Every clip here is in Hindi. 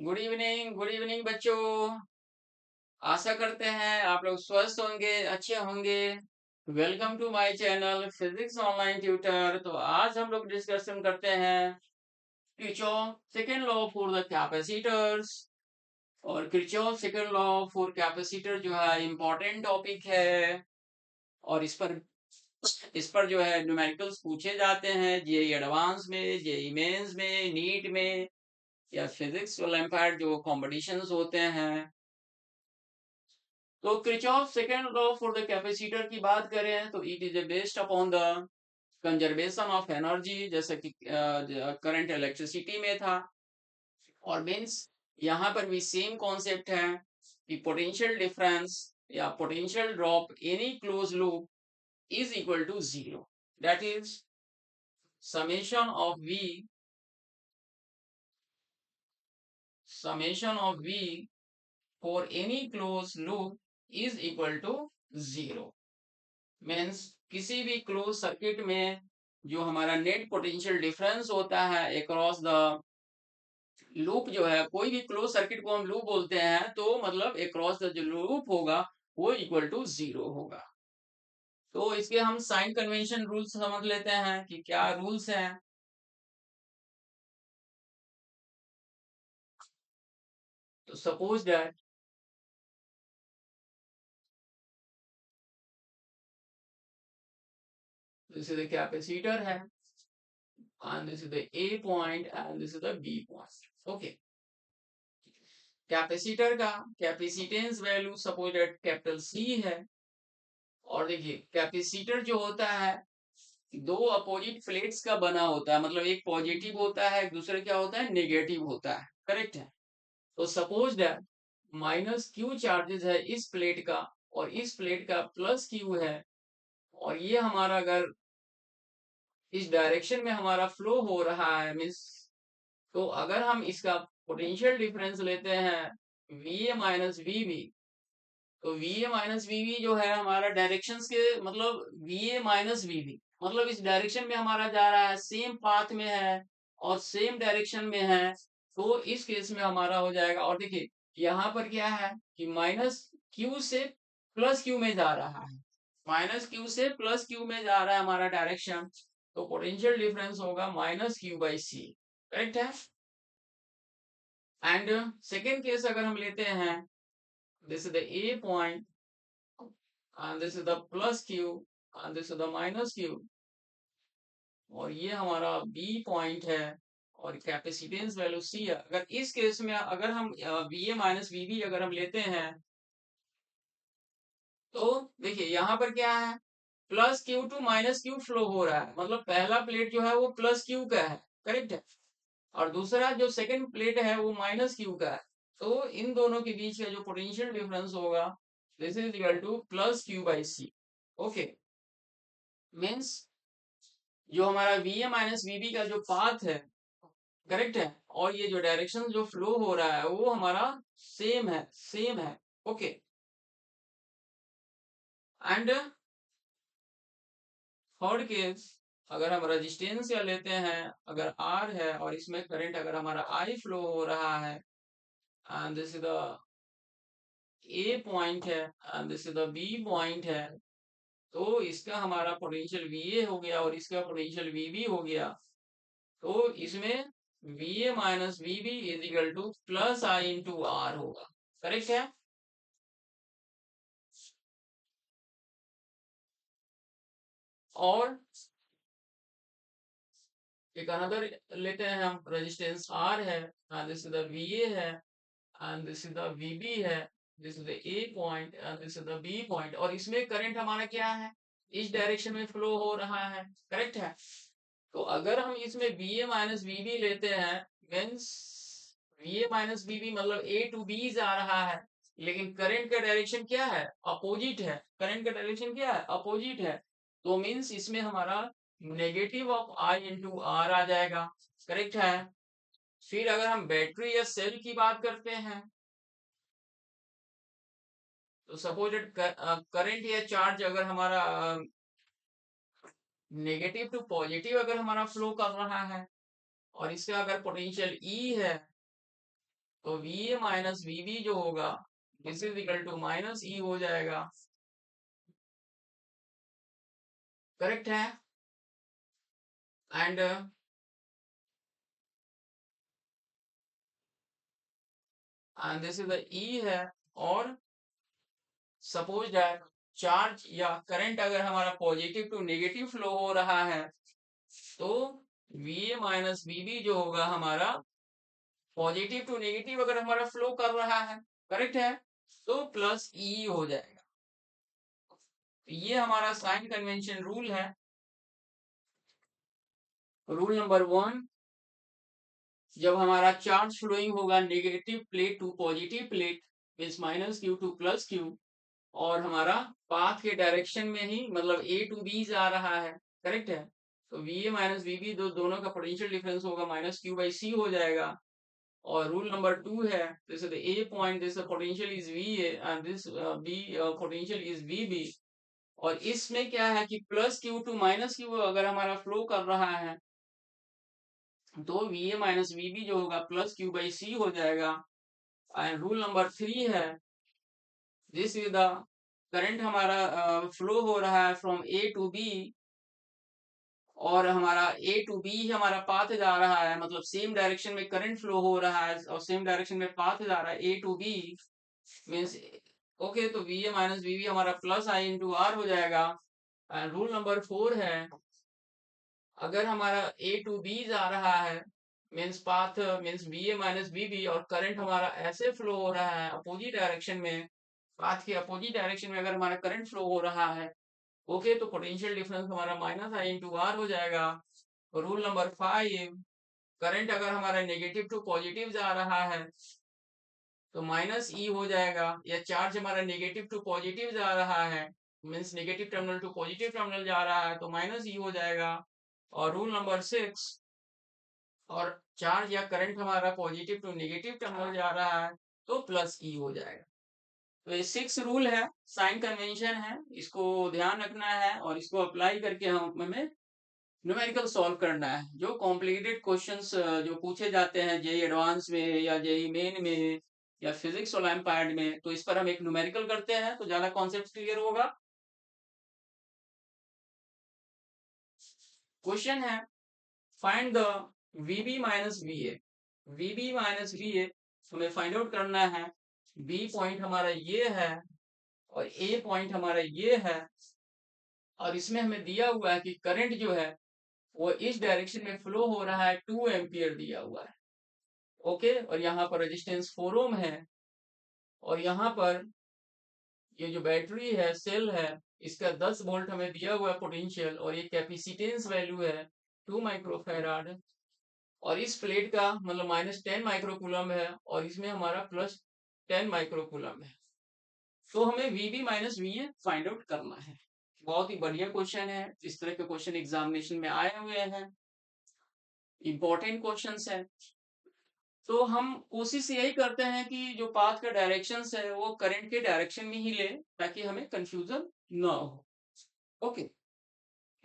गुड इवनिंग बच्चों। आशा करते हैं आप लोग स्वस्थ होंगे, अच्छे होंगे। Welcome to my channel physics online tutor. तो आज हम लोग डिस्कशन करते हैं Kirchhoff second law for the capacitors. और Kirchhoff second law for capacitor जो है इम्पोर्टेंट टॉपिक है। और इस पर जो है न्यूमेरिकल्स पूछे जाते हैं जेई एडवांस में, जेई मेंस में, नीट में या फिजिक्स ओलंपियाड जो कॉम्पिटिशन्स होते हैं। तो Kirchhoff second law for the capacitor की बात करें तो it is based upon the conservation of energy, जैसे कि करंट इलेक्ट्रिसिटी में था। और मीन्स यहाँ पर भी सेम कॉन्सेप्ट है कि पोटेंशियल डिफरेंस या potential drop any close loop is equal to zero. That is summation of v for any close loop is equal to zero. Means किसी भी क्लोज सर्किट में जो हमारा नेट पोटेंशियल डिफरेंस होता है अक्रॉस द लूप, जो है कोई भी क्लोज सर्किट को हम लूप बोलते हैं, तो मतलब अक्रॉस द जो लूप होगा वो इक्वल टू जीरो होगा। तो इसके हम साइन कन्वेंशन रूल्स समझ लेते हैं कि क्या रूल्स हैं। तो suppose that this is the capacitor है and this is the A point and this is the B point. Okay. Capacitor का capacitance value suppose that capital C है। और देखिए कैपेसिटर जो होता है दो अपोजिट प्लेट्स का बना होता है, मतलब एक पॉजिटिव होता है, एक दूसरा क्या होता है, नेगेटिव होता है। करेक्ट है। तो suppose that minus Q charges है इस प्लेट का और इस प्लेट का प्लस क्यू है। और ये हमारा अगर इस डायरेक्शन में हमारा फ्लो हो रहा है मीन्स, तो अगर हम इसका पोटेंशियल डिफरेंस लेते हैं V A minus V B, तो V A minus V B जो है हमारा डायरेक्शन के मतलब V A minus V B मतलब इस डायरेक्शन में हमारा जा रहा है, सेम पाथ में है और सेम डायरेक्शन में है। तो इस केस में हमारा हो जाएगा। और देखिए यहाँ पर क्या है कि माइनस क्यू से प्लस क्यू में जा रहा है, माइनस क्यू से प्लस क्यू में जा रहा है हमारा डायरेक्शन। तो पोटेंशियल डिफरेंस होगा minus Q by C. Correct है। एंड सेकेंड केस अगर हम लेते हैं, this is the A point and this is the plus q and this is the minus q और ये हमारा b पॉइंट है और कैपेसिटेंस वैल्यू c है। अगर इस केस में अगर हम V A minus V B अगर हम लेते हैं तो देखिए यहाँ पर क्या है, plus Q to minus Q flow हो रहा है, मतलब पहला प्लेट जो है वो प्लस क्यू का है। करेक्ट है। और दूसरा जो सेकंड प्लेट है वो माइनस क्यू का है। तो इन दोनों के बीच का जो पोटेंशियल डिफरेंस होगा this is equal to plus Q by C. Okay. Means जो हमारा V A minus V B का जो पाथ है, करेक्ट है, और ये जो डायरेक्शन जो फ्लो हो रहा है वो हमारा सेम है। ओके। एंड थर्ड केस अगर हम रेजिस्टेंस या लेते हैं, अगर आर है और इसमें करंट अगर हमारा आई फ्लो हो रहा है and this is the A point है and this is the B point है, तो इसका हमारा पोटेंशियल वी ए हो गया और इसका पोटेंशियल वी बी हो गया। तो इसमें V A minus V B is equal to plus I into R होगा। करेक्ट है। और एक अनदर लेते हैं हम, रेजिस्टेंस आर है and this is the V A है and this is the V B है, this is the A point and this is the B point. और इसमें करंट हमारा क्या है, इस डायरेक्शन में फ्लो हो रहा है। करेक्ट है। तो अगर हम इसमें V A minus V B लेते हैं means V A minus V B मतलब ए टू बी जा रहा है, लेकिन करंट का डायरेक्शन क्या है, अपोजिट है। करंट का डायरेक्शन क्या है, अपोजिट है। तो मीन्स इसमें हमारा negative of I into R आ जाएगा। करेक्ट है। फिर अगर हम बैटरी या सेल की बात करते हैं तो सपोज करंट या चार्ज अगर हमारा नेगेटिव टू पॉजिटिव अगर हमारा फ्लो कर रहा है और इसका अगर पोटेंशियल ई है तो VA माइनस VB जो होगा this is equal to minus E हो जाएगा। करेक्ट है। And this is the E है। और सपोज दैट चार्ज या करंट अगर हमारा पॉजिटिव टू नेगेटिव फ्लो हो रहा है तो VA माइनस VB जो होगा हमारा पॉजिटिव टू नेगेटिव अगर हमारा फ्लो कर रहा है, करेक्ट है, तो प्लस ई हो जाएगा। तो ये हमारा साइन कन्वेंशन रूल है। रूल नंबर 1, जब हमारा चार्ज फ्लोइंग होगा negative plate to positive plate means minus Q to plus Q, और हमारा पाथ के डायरेक्शन में ही मतलब ए टू बी जा रहा है, करेक्ट है, तो V A minus V B दोनों का पोटेंशियल डिफरेंस होगा माइनस क्यू बाई सी हो जाएगा। और रूल नंबर 2 है, this the A point, this potential is V A and this B potential is V B. और इसमें क्या है कि plus Q to minus Q अगर हमारा फ्लो कर रहा है तो V A minus V B जो होगा प्लस क्यू बाई सी हो जाएगा। एंड रूल नंबर 3 है, दिस इज द करंट हमारा फ्लो हो रहा है फ्रॉम ए टू बी, और हमारा ए टू बी हमारा पाथ जा रहा है, मतलब सेम डायरेक्शन में करंट फ्लो हो रहा है और सेम डायरेक्शन में पाथ जा रहा है A to B means, okay, तो V A minus V B हमारा प्लस आई इंटू आर हो जाएगा। एंड रूल नंबर 4 है, अगर हमारा ए टू बी जा रहा है means path means V A minus V B और करंट हमारा ऐसे फ्लो हो रहा है अपोजिट डायरेक्शन में, पाथ के अपोजिट डायरेक्शन में अगर हमारा करंट फ्लो हो रहा है, ओके, तो पोटेंशियल डिफरेंस हमारा माइनस आई इंटू आर हो जाएगा। रूल नंबर 5, करंट अगर हमारा नेगेटिव टू पॉजिटिव जा रहा है तो माइनस ई हो जाएगा, या चार्ज हमारा नेगेटिव टू पॉजिटिव जा रहा है means negative terminal to positive terminal जा रहा है तो माइनस ई हो जाएगा। और रूल नंबर 6, और चार्ज या करंट हमारा पॉजिटिव टू नेगेटिव टर्मिनल जा रहा है तो प्लस ई हो जाएगा। तो ये 6 रूल है, साइन कन्वेंशन है, इसको ध्यान रखना है और इसको अप्लाई करके हमें न्यूमेरिकल सॉल्व करना है। जो कॉम्प्लिकेटेड क्वेश्चंस जो पूछे जाते हैं जेई एडवांस में या जेई मेन में या फिजिक्स ओलंपियाड में, तो इस पर हम एक न्यूमेरिकल करते हैं तो ज्यादा कॉन्सेप्ट क्लियर होगा। क्वेश्चन है, find the VB minus VA। VB minus VA हमें फाइंड आउट करना है। B पॉइंट हमारा ये है और A पॉइंट हमारा ये है, और इसमें हमें दिया हुआ है कि करंट जो है वो इस डायरेक्शन में फ्लो हो रहा है 2 एम्पियर दिया हुआ है, ओके, और यहाँ पर रेजिस्टेंस 4 ओम है, और यहाँ पर ये जो बैटरी है सेल है इसका 10 वोल्ट हमें दिया हुआ है पोटेंशियल, और ये कैपेसिटेंस वैल्यू है 2 माइक्रोफैराड, और इस प्लेट का मतलब -10 माइक्रोकूलम है और इसमें हमारा +10 माइक्रोकूलम है। तो हमें VB minus VA find out करना है। बहुत ही बढ़िया क्वेश्चन है, इस तरह के क्वेश्चन एग्जामिनेशन में आए हुए हैं, इंपॉर्टेंट क्वेश्चंस है। तो हम कोशिश यही करते हैं कि जो पाथ का डायरेक्शन है वो करंट के डायरेक्शन में ही ले ताकि हमें कंफ्यूजन ना हो। ओके,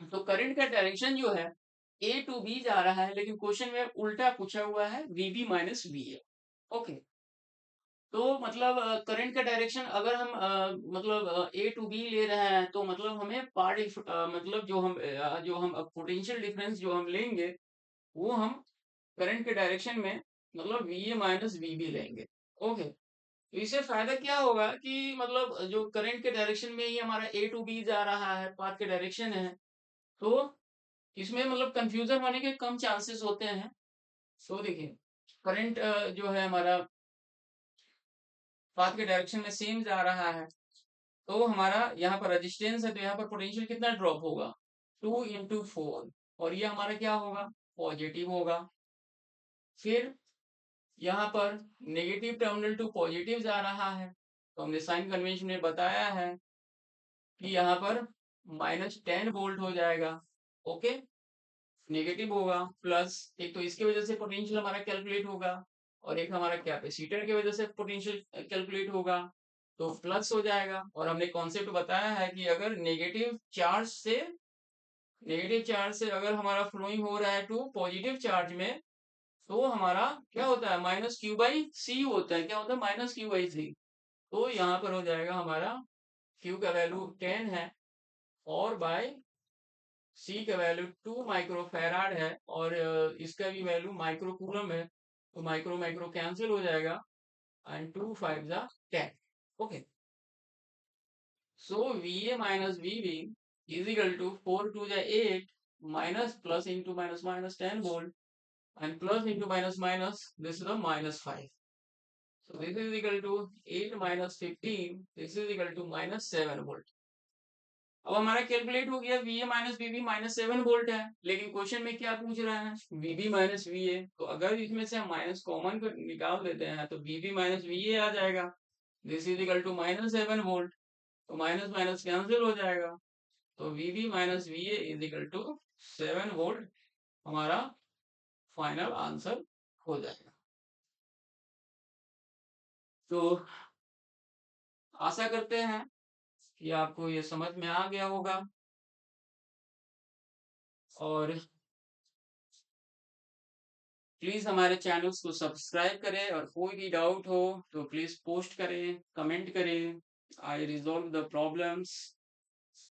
तो करंट का डायरेक्शन जो है ए टू बी जा रहा है, लेकिन क्वेश्चन में उल्टा पूछा हुआ है VB माइनस VA। ओके, तो मतलब करंट का डायरेक्शन अगर हम मतलब ए टू बी ले रहे हैं तो मतलब हमें मतलब जो हम पोटेंशियल डिफरेंस जो हम लेंगे वो हम करंट के डायरेक्शन में मतलब VA माइनस VB लेंगे। ओके, तो इससे फायदा क्या होगा कि मतलब जो करंट के डायरेक्शन में ही हमारा ए टू बी जा रहा है, पाथ के डायरेक्शन है, तो इसमें मतलब कंफ्यूजन होने के कम चांसेस होते हैं। तो देखिए, करंट जो है हमारा पाथ के डायरेक्शन में सेम जा रहा है, तो हमारा यहाँ पर रेजिस्टेंस है तो यहाँ पर पोटेंशियल कितना ड्रॉप होगा 2 इंटू 4, और ये हमारा क्या होगा पॉजिटिव होगा। फिर यहाँ पर नेगेटिव टर्मिनल टू पॉजिटिव जा रहा है, तो हमने साइन कन्वेंशन में बताया है कि यहाँ पर -10 वोल्ट हो जाएगा, ओके, नेगेटिव होगा, प्लस एक तो इसकी वजह से पोटेंशियल हमारा कैलकुलेट होगा और एक हमारा कैपेसिटर की वजह से पोटेंशियल कैलकुलेट होगा, तो प्लस हो जाएगा। और हमने कॉन्सेप्ट बताया है कि अगर नेगेटिव चार्ज से अगर हमारा फ्लोइंग हो रहा है टू पॉजिटिव चार्ज में तो हमारा क्या होता है, माइनस क्यू बाई सी होता है, क्या होता है, माइनस क्यू बाई सी। तो यहाँ पर हो जाएगा हमारा क्यू का वैल्यू 10 है और बाय सी का वैल्यू 2 माइक्रोफेराड है और इसका भी वैल्यू माइक्रो कूलम है, तो माइक्रो माइक्रो कैंसिल हो जाएगा एंड 2 5 जा 10। Okay, so V A minus V B is equal to 4 2 जा 8 minus plus into minus minus 10 volt and plus into minus minus, this is the minus 5. So this is equal to 8 minus 15, this is equal to minus 7 volt. अब हमारा कैलकुलेट हो गया V A minus V B minus 7 volt है, लेकिन क्वेश्चन में क्या पूछ रहा है, V B minus V A. तो अगर इसमें से हम माइनस कॉमन निकाल देते हैं तो V B minus V A आ जाएगा, this is equal to minus 7 volt. तो माइनस माइनस कैंसिल हो जाएगा, तो V B minus V A is equal to 7 volt हमारा फाइनल आंसर हो जाएगा। तो आशा करते हैं कि आपको ये समझ में आ गया होगा, और प्लीज हमारे चैनल्स को सब्सक्राइब करें, और कोई भी डाउट हो तो प्लीज पोस्ट करें, कमेंट करें। आई रिजॉल्व द प्रॉब्लम्स